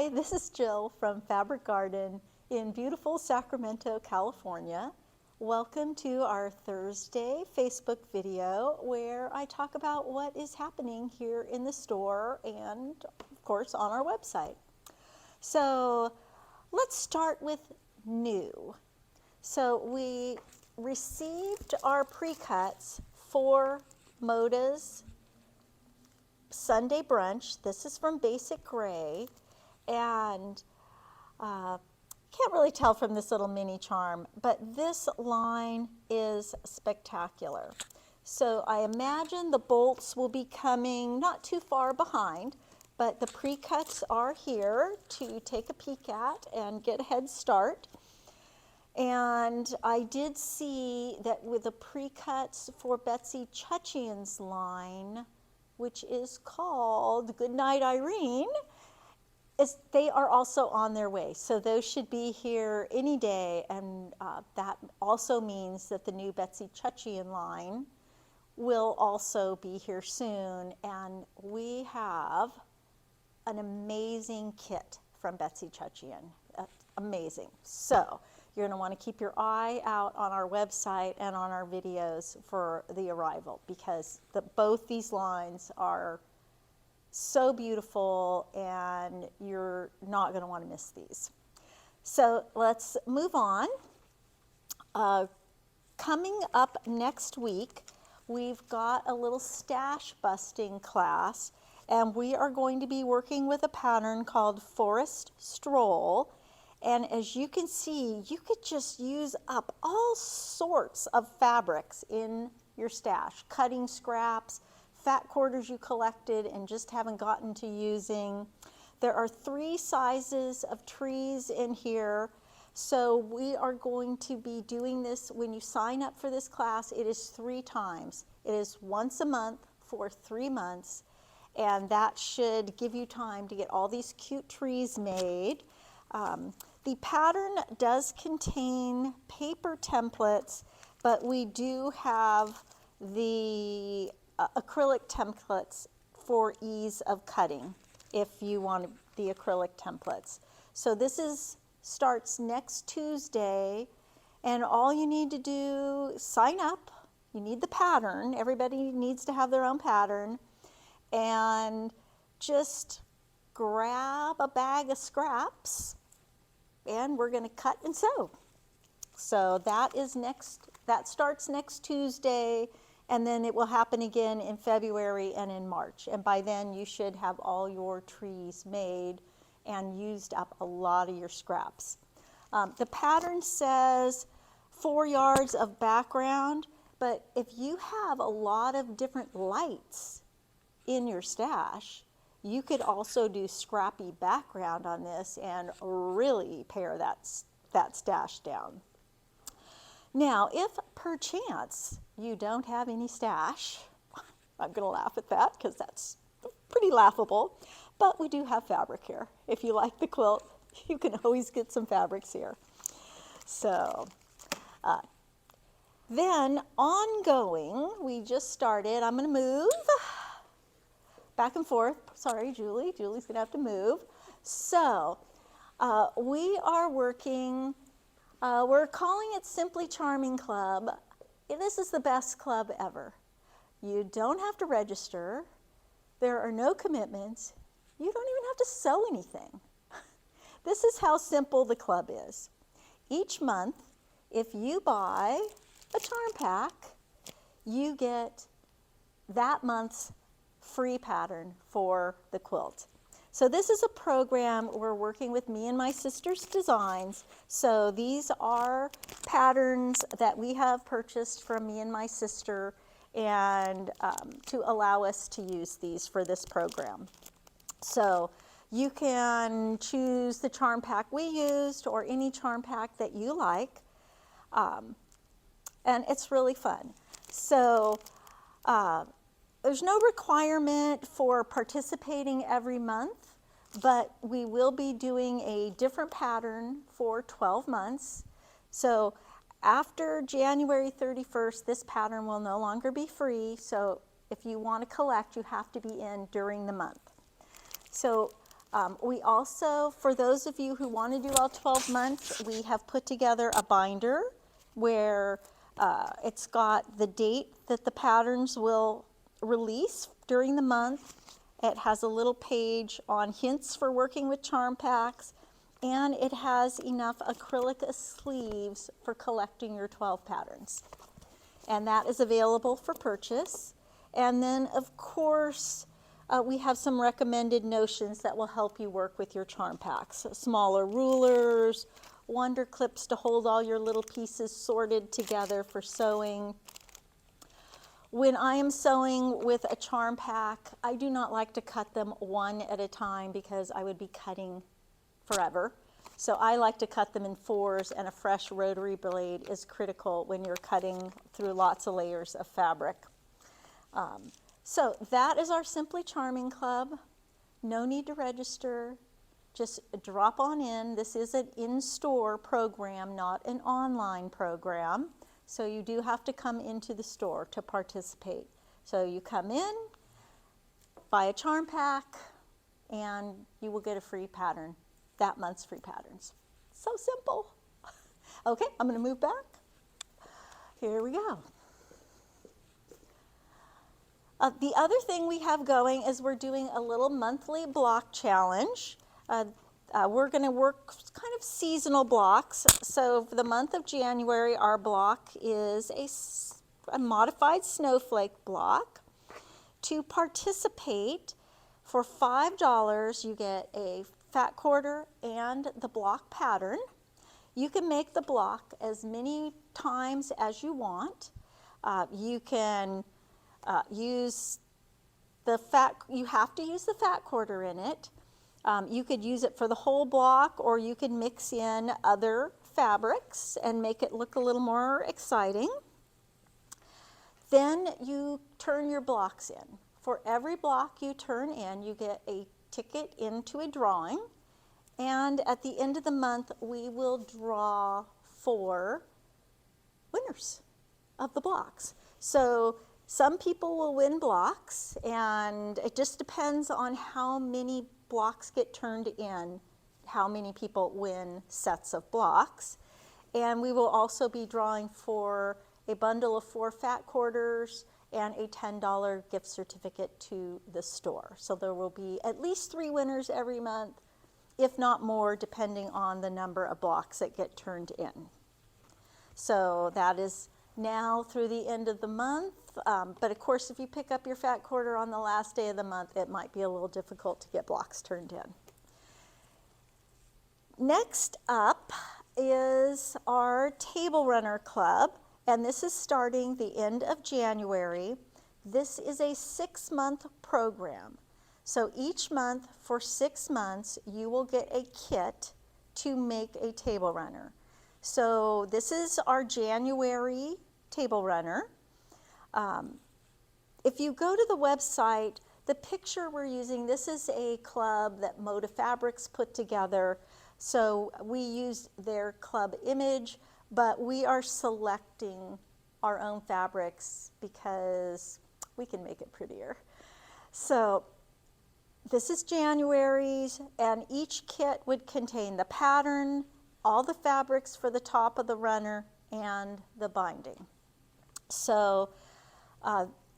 Hi, this is Jill from Fabric Garden in beautiful Sacramento, California. Welcome to our Thursday Facebook video where I talk about what is happening here in the store and, of course, on our website. So let's start with new. So we received our pre-cuts for Moda's Sunday brunch. This is from Basic Gray, and can't really tell from this little mini charm, but this line is spectacular. So I imagine the bolts will be coming not too far behind, but the pre-cuts are here to take a peek at and get a head start. And I did see that with the pre-cuts for Betsy Chuchian's line, which is called Goodnight Irene, they are also on their way. So those should be here any day, and that also means that the new Betsy Chuchian line will also be here soon. And we have an amazing kit from Betsy Chuchian, amazing. So you're going to want to keep your eye out on our website and on our videos for the arrival, because both these lines are so beautiful and you're not going to want to miss these. So let's move on. Coming up next week, we've got a little stash busting class, and we are going to be working with a pattern called Forest Stroll. And as you can see, you could just use up all sorts of fabrics in your stash, cutting scraps, fat quarters you collected and just haven't gotten to using. There are 3 sizes of trees in here. So we are going to be doing this when you sign up for this class. It is 3 times. It is once a month for 3 months. And that should give you time to get all these cute trees made. The pattern does contain paper templates, but we do have the acrylic templates for ease of cutting if you want the acrylic templates. So this starts next Tuesday, and all you need to do, sign up. You need the pattern. Everybody needs to have their own pattern, and just grab a bag of scraps and we're going to cut and sew. So that starts next Tuesday, and then it will happen again in February and in March. And by then you should have all your trees made and used up a lot of your scraps. The pattern says 4 yards of background, but if you have a lot of different lights in your stash, you could also do scrappy background on this and really pare that stash down. Now, if perchance you don't have any stash, I'm going to laugh at that because that's pretty laughable, but we do have fabric here. If you like the quilt, you can always get some fabrics here. So then ongoing, we just started, I'm going to move back and forth. Sorry, Julie's going to have to move. So we are working, we're calling it Simply Charming Club. This is the best club ever. You don't have to register. There are no commitments. You don't even have to sew anything. This is how simple the club is. Each month, if you buy a charm pack, you get that month's free pattern for the quilt. So this is a program we're working with Me and My Sister's Designs. So these are patterns that we have purchased from Me and My Sister, and to allow us to use these for this program. So you can choose the charm pack we used or any charm pack that you like, and it's really fun. So there's no requirement for participating every month, but we will be doing a different pattern for 12 months. So after January 31st, this pattern will no longer be free. So if you want to collect, you have to be in during the month. So We also, for those of you who want to do all 12 months, we have put together a binder where it's got the date that the patterns will release during the month. It has a little page on hints for working with charm packs, and it has enough acrylic sleeves for collecting your 12 patterns. And that is available for purchase. And then, of course, we have some recommended notions that will help you work with your charm packs. Smaller rulers, wonder clips to hold all your little pieces sorted together for sewing. When I am sewing with a charm pack, I do not like to cut them one at a time because I would be cutting forever. So I like to cut them in fours, and a fresh rotary blade is critical when you're cutting through lots of layers of fabric. So that is our Simply Charming Club. No need to register. Just drop on in. This is an in-store program, not an online program. So you do have to come into the store to participate. So you come in, buy a charm pack, and you will get a free pattern, that month's free patterns. So simple. Okay, I'm going to move back. Here we go. The other thing we have going is we're doing a little monthly block challenge. We're going to work kind of seasonal blocks. So for the month of January, our block is a modified snowflake block. To participate, for $5, you get a fat quarter and the block pattern. You can make the block as many times as you want. You can use the fat, you have to use the fat quarter in it. You could use it for the whole block, or you could mix in other fabrics and make it look a little more exciting. Then you turn your blocks in. For every block you turn in, you get a ticket into a drawing. And at the end of the month, we will draw 4 winners of the blocks. So some people will win blocks, and it just depends on how many blocks get turned in, how many people win sets of blocks. And we will also be drawing for a bundle of 4 fat quarters and a $10 gift certificate to the store. So there will be at least 3 winners every month, if not more, depending on the number of blocks that get turned in. So that is now through the end of the month. But of course, if you pick up your fat quarter on the last day of the month, it might be a little difficult to get blocks turned in. Next up is our Table Runner Club, and this is starting the end of January. This is a 6-month program. So each month for 6 months, you will get a kit to make a table runner. So this is our January table runner. If you go to the website, the picture we're using, this is a club that Moda Fabrics put together. So we used their club image, but we are selecting our own fabrics because we can make it prettier. So this is January's, and each kit would contain the pattern, all the fabrics for the top of the runner, and the binding. So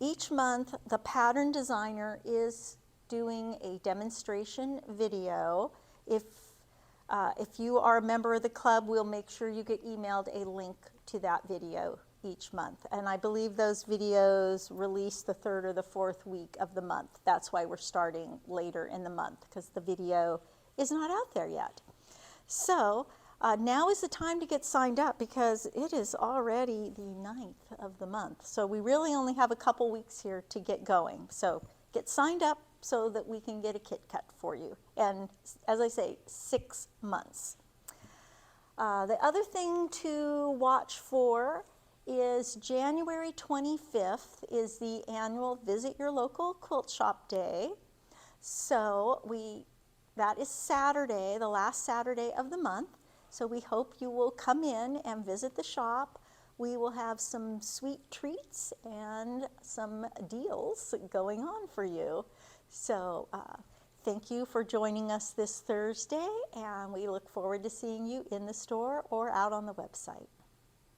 each month, the pattern designer is doing a demonstration video. If you are a member of the club, we'll make sure you get emailed a link to that video each month. And I believe those videos release the 3rd or the 4th week of the month. That's why we're starting later in the month, because the video is not out there yet. So now is the time to get signed up, because it is already the 9th of the month. So we really only have a couple weeks here to get going. So get signed up so that we can get a kit cut for you. And as I say, 6 months. The other thing to watch for is January 25th is the annual Visit Your Local Quilt Shop Day. So that is Saturday, the last Saturday of the month. So we hope you will come in and visit the shop. We will have some sweet treats and some deals going on for you. So Thank you for joining us this Thursday, and we look forward to seeing you in the store or out on the website.